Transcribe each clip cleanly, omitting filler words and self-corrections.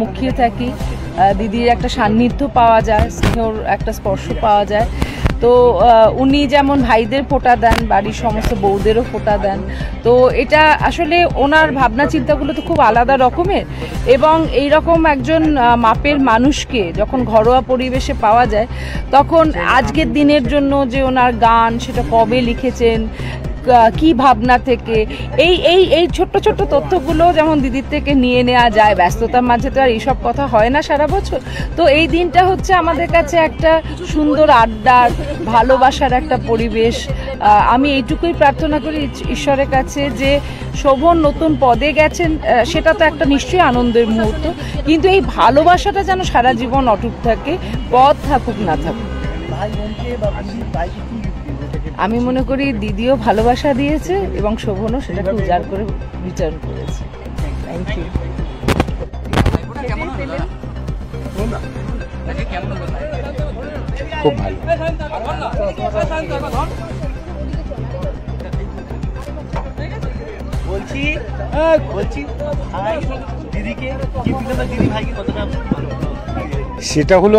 মুখিয়ে থাকি। দিদির একটা সান্নিধ্য পাওয়া যায়, স্নেহর একটা স্পর্শ পাওয়া যায়। তো উনি যেমন ভাইদের ফোঁটা দেন, বাড়ির সমস্ত বউদেরও ফোঁটা দেন। তো এটা আসলে ওনার ভাবনা চিন্তাগুলো তো খুব আলাদা রকমের, এবং এই রকম একজন মাপের মানুষকে যখন ঘরোয়া পরিবেশে পাওয়া যায়, তখন আজকের দিনের জন্য যে ওনার গান, সেটা কবে লিখেছেন, কি ভাবনা থেকে, এই এই এই ছোট্ট ছোট্ট তথ্যগুলো যেমন দিদির থেকে নিয়ে নেওয়া যায়। ব্যস্ততার মাঝে তো আর এইসব কথা হয় না সারা বছর। তো এই দিনটা হচ্ছে আমাদের কাছে একটা সুন্দর আড্ডার, ভালোবাসার একটা পরিবেশ। আমি এইটুকুই প্রার্থনা করি ঈশ্বরের কাছে যে শোভন নতুন পদে গেছেন, সেটা তো একটা নিশ্চয়ই আনন্দের মুহূর্ত, কিন্তু এই ভালোবাসাটা যেন সারা জীবন অটুট থাকে, পদ থাকুক না থাকুক। আমি মনে করি দিদিও ভালোবাসা দিয়েছে এবং শোভনও সেটাকে উজাড় করে রিটার্ন করেছে। Thank you. খুব ভালো। সেটা হলো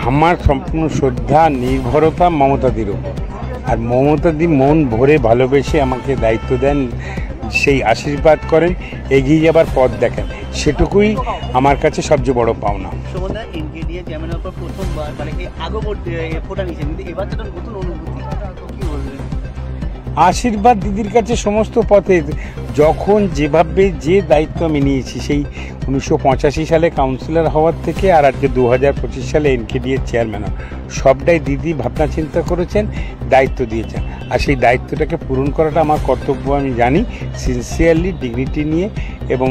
আমার সম্পূর্ণ শ্রদ্ধা, নির্ভরতা মমতাদির ওপর। আর মমতাদি মন ভরে ভালোবেসে আমাকে দায়িত্ব দেন, সেই আশীর্বাদ করেন, এগিয়ে যাবার পথ দেখেন, সেটুকুই আমার কাছে সবচেয়ে বড় পাওনা। আশীর্বাদ দিদির কাছে সমস্ত পথে, যখন যেভাবে যে দায়িত্ব আমি নিয়েছি, সেই 1985 সালে কাউন্সিলর হওয়ার থেকে আর আজকে 2025 সালে এনকেডিএর চেয়ারম্যান, সবটাই দিদি ভাবনা চিন্তা করেছেন, দায়িত্ব দিয়েছেন। আর সেই দায়িত্বটাকে পূরণ করাটা আমার কর্তব্য, আমি জানি। সিনসিয়ারলি, ডিগনিটি নিয়ে এবং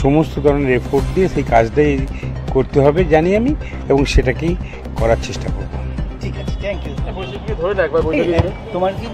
সমস্ত ধরনের এফোর্ট দিয়ে সেই কাজটাই করতে হবে জানি আমি, এবং সেটাকেই করার চেষ্টা করব। ঠিক আছে, থ্যাংক ইউ। তোমার কি